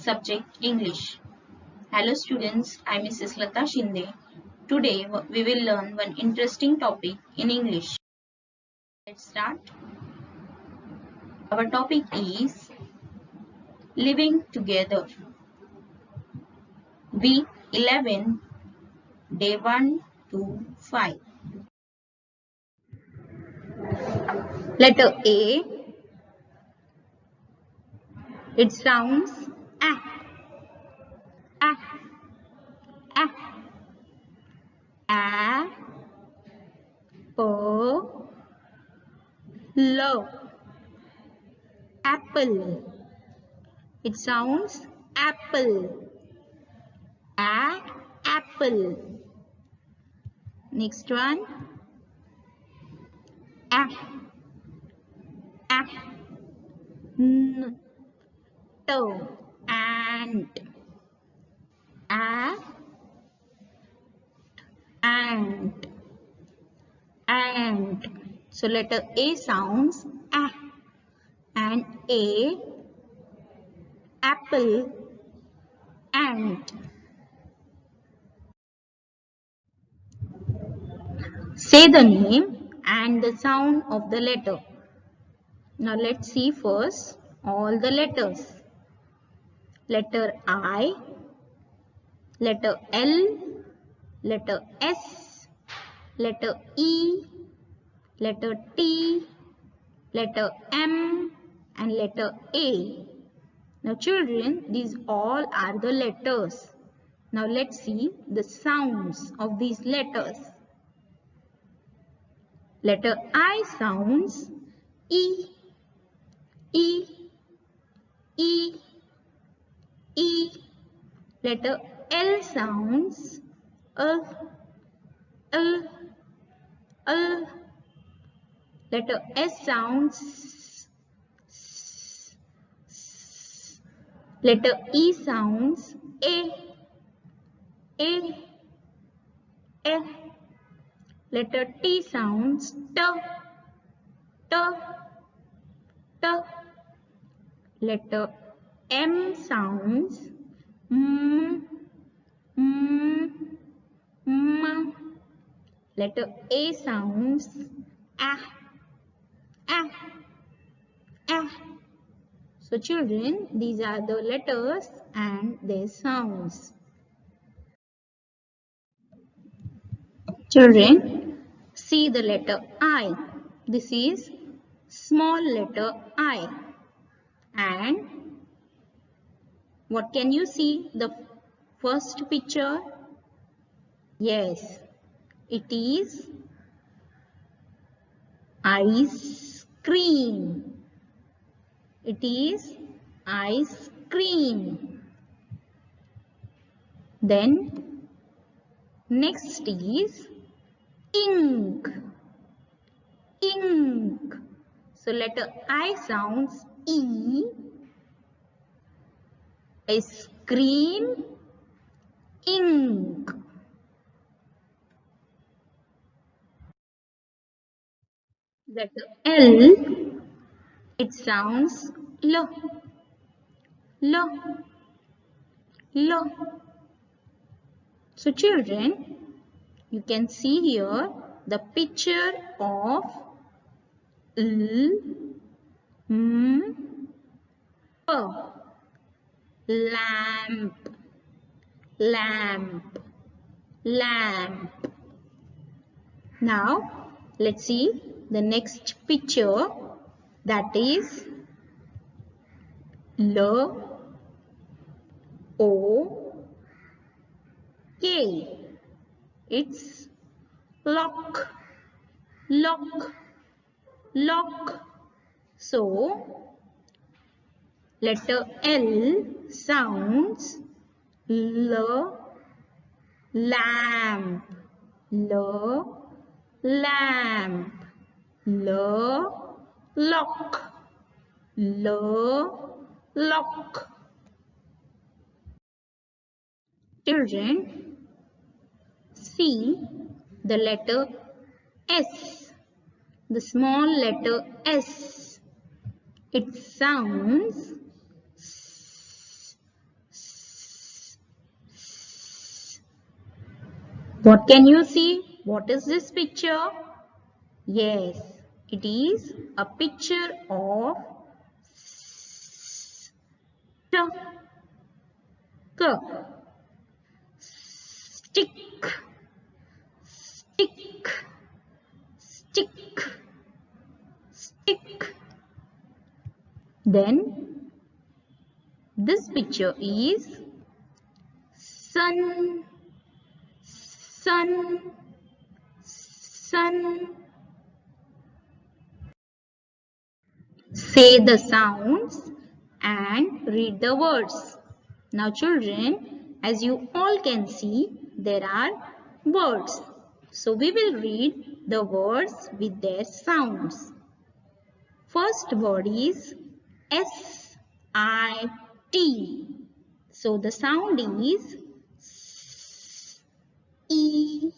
subject English. Hello students, I am Mrs. Lata Shinde. Today we will learn one interesting topic in English. Let's start. Our topic is living together. Week 11, day 1 to 5. Letter A. It sounds ah, ah, ah, a, p, l, apple. It sounds apple, a, apple. Next one, a, a, n, t, ant, a, ant, ant. So letter A sounds a, and A, apple, ant. Say the name and the sound of the letter. Now let's see first all the letters. Letter I, letter L, letter S, letter E, letter T, letter M and letter A. Now children, these all are the letters. Now let's see the sounds of these letters. Letter I sounds E, E, E, E. Letter L sounds L, L. Letter S sounds S, S. Letter E sounds A, A. Letter T sounds T, T, T. Letter M sounds M, M, M. Letter A sounds A, A, A. So children, these are the letters and their sounds. Children, see the letter I. This is small letter I. And what can you see? The first picture? Yes, it is ice cream. It is ice cream. Then next is ink. Ink. So letter I sounds E. Ice cream, ink. Letter L, it sounds L, L, L. So children, you can see here the picture of L, M, P, lamp, lamp, lamp. Now let's see the next picture, that is L, O, K. It's lock, lock, lock. So letter L sounds L, lamp, L, lamp, L, lock, L, lock. Children, see the letter S, the small letter S. It sounds S, What can you see? What is this picture? Yes, it is a picture of stick, stick, stick, stick. Then this picture is sun, sun, sun. Say the sounds and read the words. Now children, as you all can see, there are words. So we will read the words with their sounds. First word is S-I-T. So the sound is S-E-T.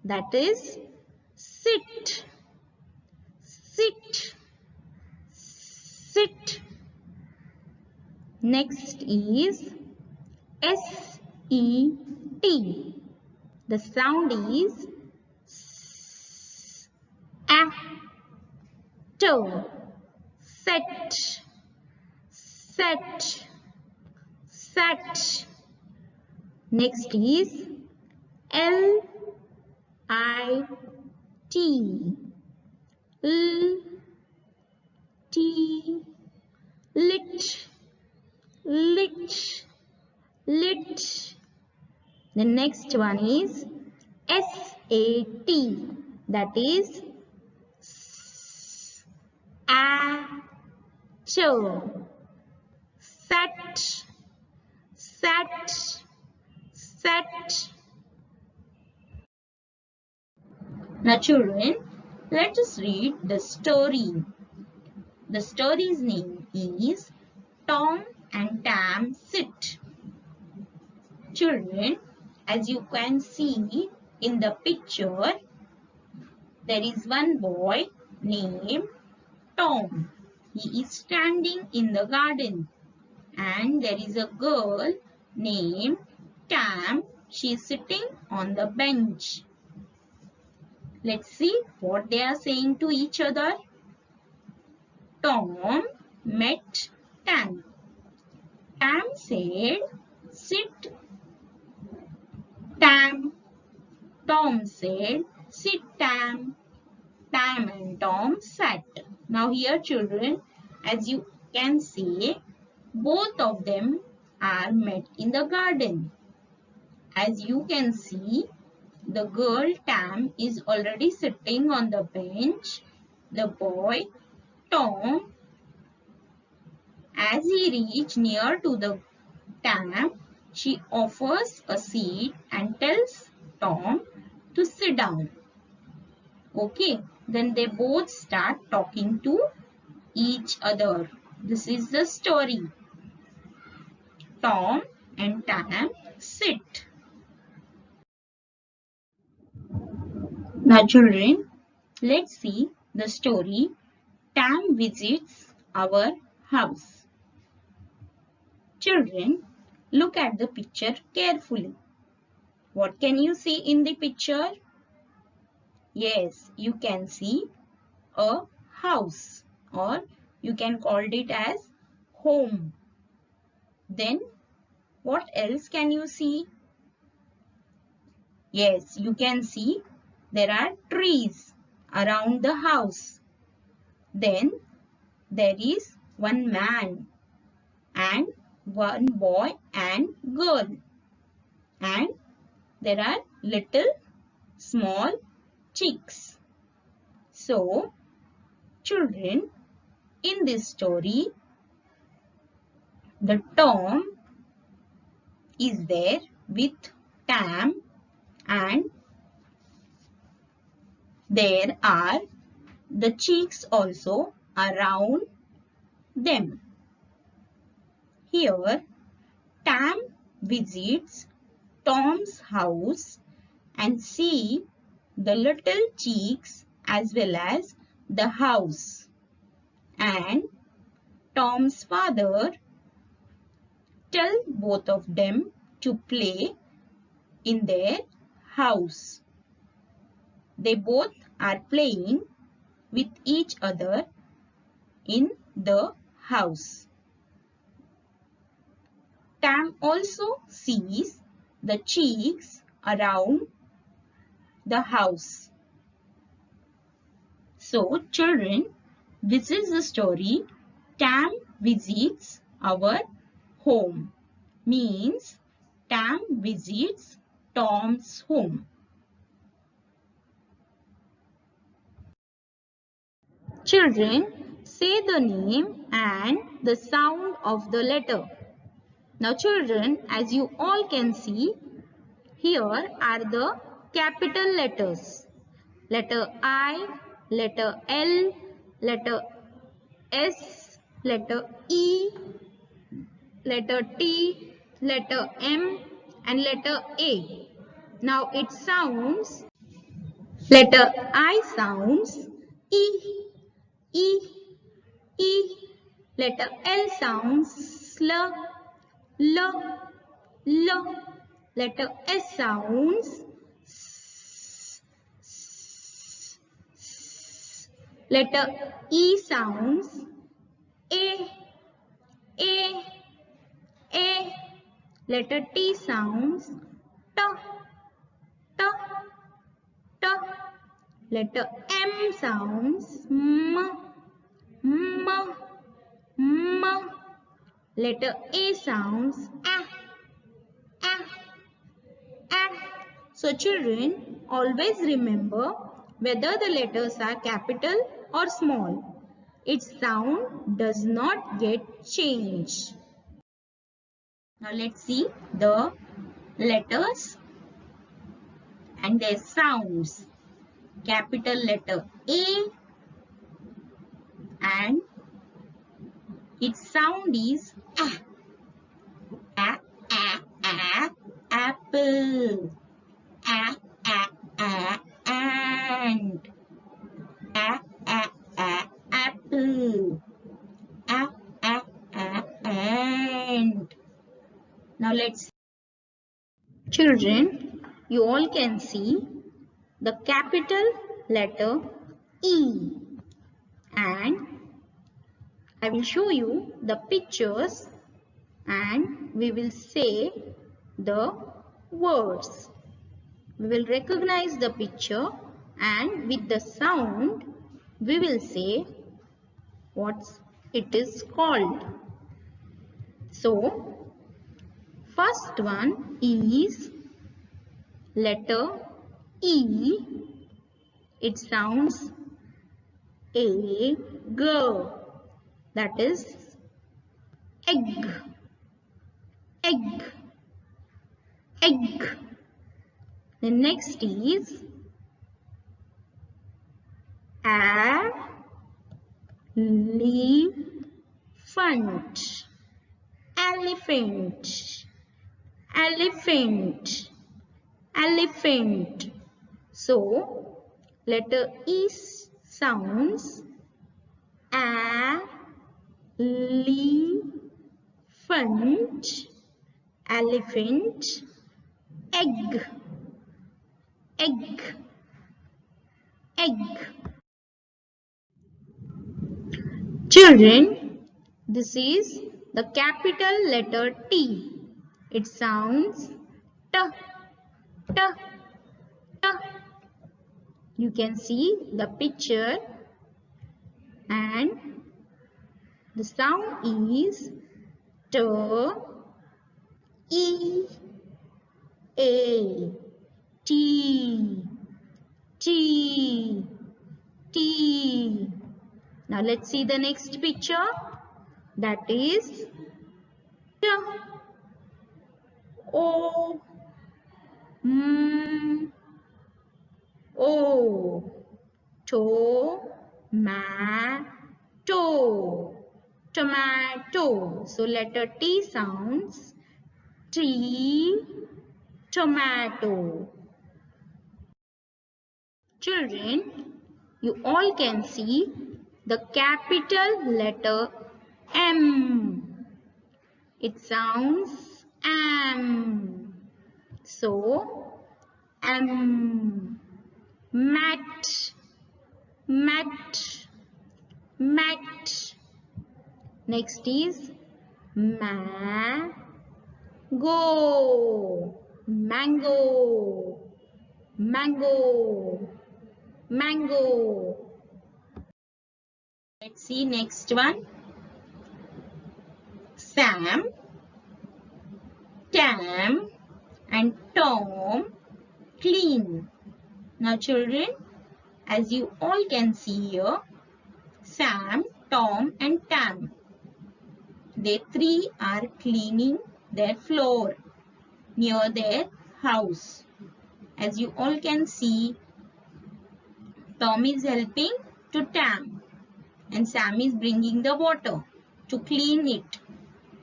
That is sit, sit, sit. Next is S-E-T. The sound is S-A-T. Set, set, set. Next is L-I-T. L-T. Lit, lit, lit. The next one is S-A-T. That is S-A-T. Set, set, set. Now children, let us read the story. The story's name is Tom and Tam Sit. Children, as you can see in the picture, there is one boy named Tom. He is standing in the garden. And there is a girl named Tam. She is sitting on the bench. Let's see what they are saying to each other. Tom met Tam. Tam said, sit. Tam. Tom said, sit Tam. Tam and Tom sat. Now here children, as you can see, both of them are met in the garden. As you can see, the girl Tam is already sitting on the bench. The boy Tom, as he reaches near to the Tam, she offers a seat and tells Tom to sit down. Okay, then they both start talking to each other. This is the story. Tom and Tam sit. Now children, let's see the story Tam visits our house. Children, look at the picture carefully. What can you see in the picture? Yes, you can see a house, or you can call it as home. Then what else can you see? Yes, you can see there are trees around the house. Then there is one man and one boy and girl. And there are little small chicks. So, children, in this story, the Tom is there with Tam and there are the chicks also around them. Here, Tam visits Tom's house and see the little chicks as well as the house. And Tom's father tells both of them to play in their house. They both are playing with each other in the house. Tam also sees the chicks around the house. So children, this is the story. Tam visits our home. Means Tam visits Tom's home. Children, say the name and the sound of the letter. Now children, as you all can see, here are the capital letters. Letter I, letter L, letter S, letter E, letter T, letter M and letter A. Now it sounds, letter I sounds E, E, E. Letter L sounds L, L, L. Letter S sounds S, S, S. Letter E sounds A, A, A. Letter T sounds T, T, T. Letter M sounds M, M, M. Letter A sounds A, A, A. So children, always remember whether the letters are capital or small. Its sound does not get changed. Now let's see the letters and their sounds. Capital letter A and its sound is A. A, A, A, apple. A, A, A, ant. A, A, A, apple. A, A, A, ant. Now let's see. Children, you all can see the capital letter E, and I will show you the pictures and we will say the words. We will recognize the picture and with the sound we will say what it is called. So first one is letter E. It sounds egg, that is egg, egg, egg. The next is elephant, elephant, elephant, elephant. So letter E sounds elephant, elephant, egg, egg, egg. Children, this is the capital letter T. It sounds T, T, T. You can see the picture and the sound is T, E, A, T, T, T. Now let's see the next picture. That is T, O, M, O, tomato, tomato. So letter T sounds T, tomato. Children, you all can see the capital letter M. It sounds am, So, mat, mat, mat. Next is mango, mango, mango, mango. Let's see next one. Sam, Tam and Tom clean. Now children, as you all can see here, Sam, Tom and Tam, they three are cleaning their floor near their house. As you all can see, Tom is helping to Tam and Sam is bringing the water to clean it.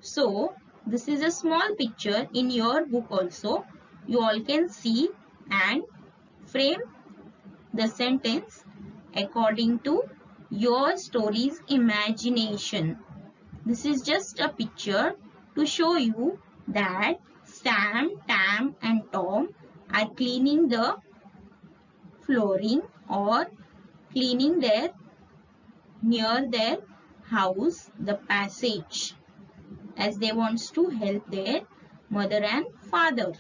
So, this is a small picture in your book also. You all can see and frame the sentence according to your story's imagination. This is just a picture to show you that Sam, Tam and Tom are cleaning the flooring or cleaning near their house the passage, as they wants to help their mother and father.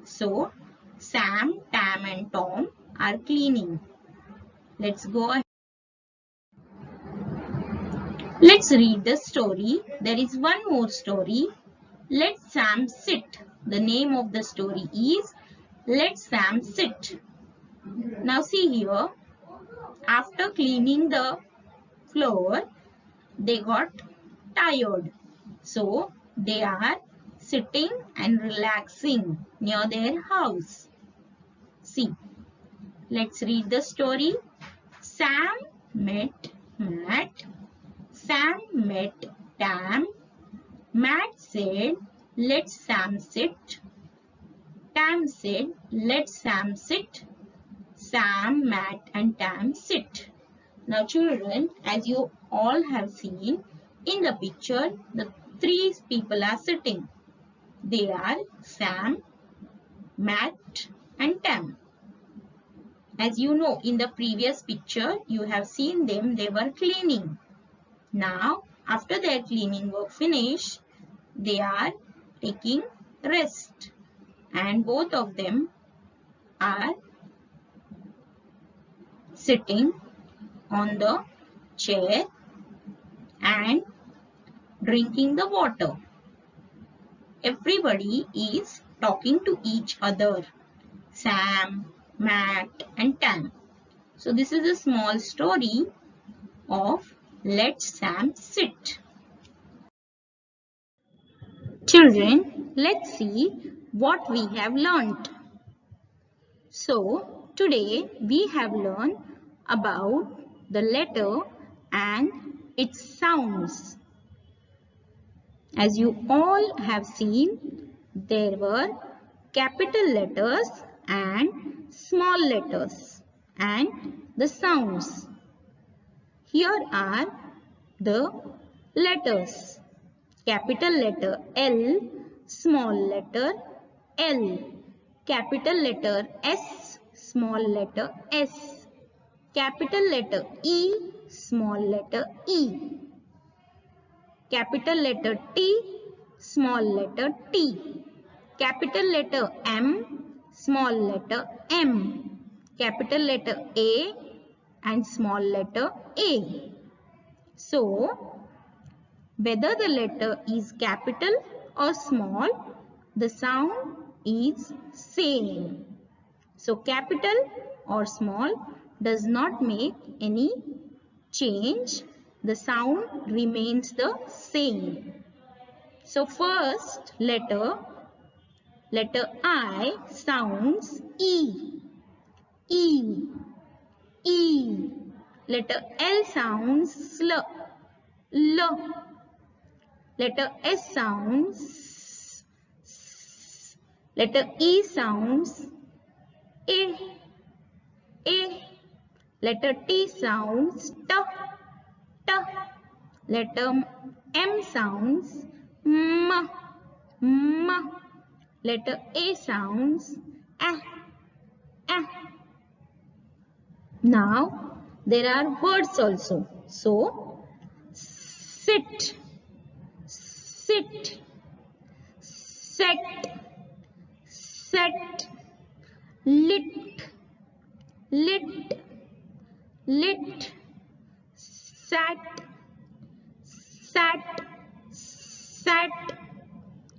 So, Sam, Tam and Tom are cleaning. Let's go ahead. Let's read the story. There is one more story. Let Sam sit. The name of the story is Let Sam Sit. Now see here, after cleaning the floor, they got tired. So, they are sitting and relaxing near their house. See, let's read the story. Sam met Matt. Sam met Tam. Matt said, let Sam sit. Tam said, let Sam sit. Sam, Matt and Tam sit. Now children, as you all have seen in the picture, the three people are sitting. They are Sam, Matt and Tam. As you know, in the previous picture, you have seen them, they were cleaning. Now, after their cleaning work finished, they are taking rest. And both of them are sitting on the chair and drinking the water. Everybody is talking to each other. Sam, Matt and Tam. So this is a small story of Let Sam Sit. Children, let's see what we have learnt. So today we have learned about the letter and its sounds. As you all have seen, there were capital letters and small letters and the sounds. Here are the letters. Capital letter L, small letter L. Capital letter S, small letter S. Capital letter E, small letter E. Capital letter T, small letter T. Capital letter M, small letter M. Capital letter A and small letter A. So, whether the letter is capital or small, the sound is same. So, capital or small does not make any change. The sound remains the same. So, first letter I sounds E. E. E. Letter L sounds sl. L. Letter S sounds S. Letter E sounds A. A. Letter T sounds T. T. Letter M sounds M. M. Letter A sounds ah, ah. Now there are words also. So sit, sit, set, set, lit, lit, lit, sat, sat, sat,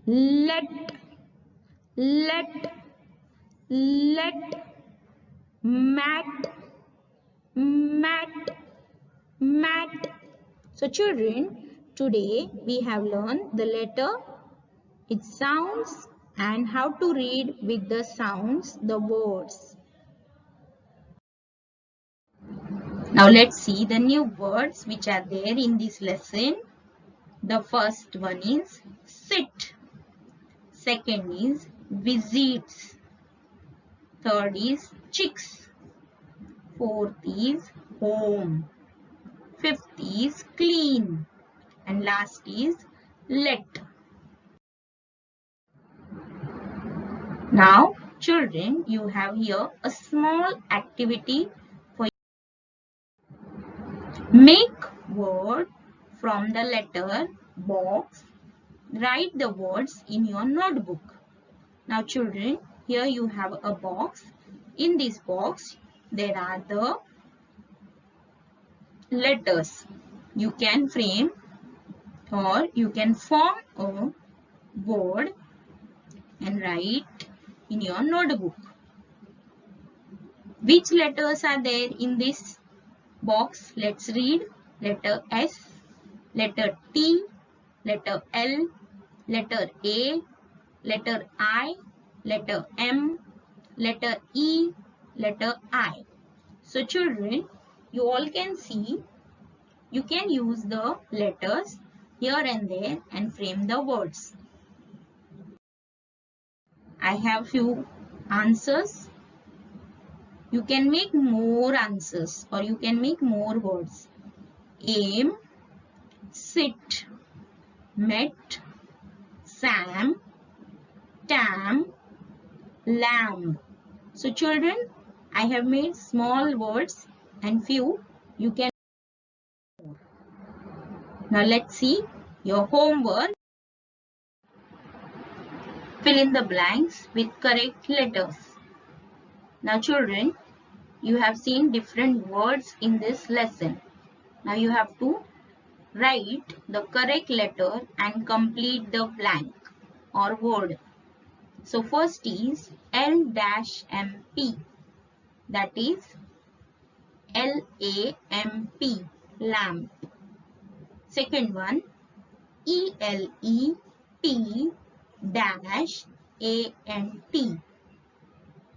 let, let, let, mat, mat, mat. So children, today we have learned the letter, its sounds and how to read with the sounds the words. Now let's see the new words which are there in this lesson. The first one is sit. Second is visits. Third is chicks. Fourth is home. Fifth is clean. And last is let. Now children, you have here a small activity for you. Make word from the letter box. Write the words in your notebook. Now children, here you have a box. In this box, there are the letters. You can frame or you can form a word and write in your notebook. Which letters are there in this box? Let's read. Letter S, letter T, letter L, letter A, letter I, letter M, letter E, letter I. So children, you all can see, you can use the letters here and there and frame the words. I have few answers. You can make more answers or you can make more words. Aim, sit, met, Sam, tam, lamb. So children, I have made small words and few you can. Now let's see your homework. Fill in the blanks with correct letters. Now children, you have seen different words in this lesson. Now you have to write the correct letter and complete the blank or word. So first is L-MP, that is L-A-M-P, lamp. Second one, E-L-E-P-A-N-T.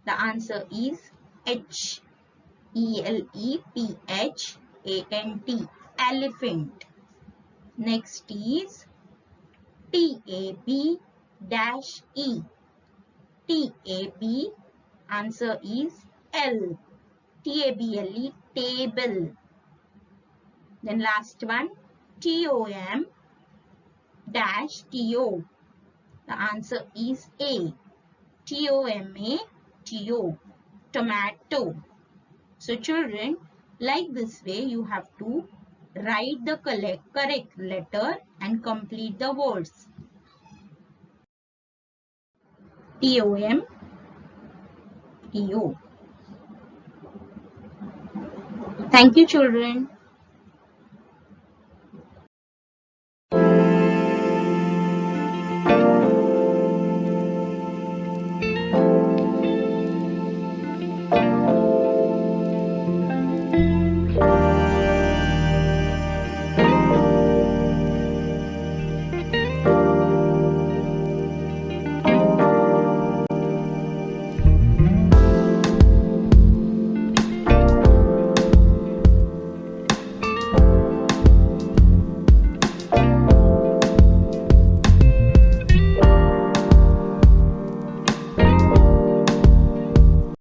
The answer is H. E-L-E-P-H-A-N-T, elephant. Next is T-A-B-E. T-A-B, answer is L. T-A-B-L-E, table. Then last one, T-O-M dash T-O. The answer is A. T-O-M-A-T-O, tomato. So children, like this way you have to write the correct letter and complete the words. T-O-M-T-O. Thank you children.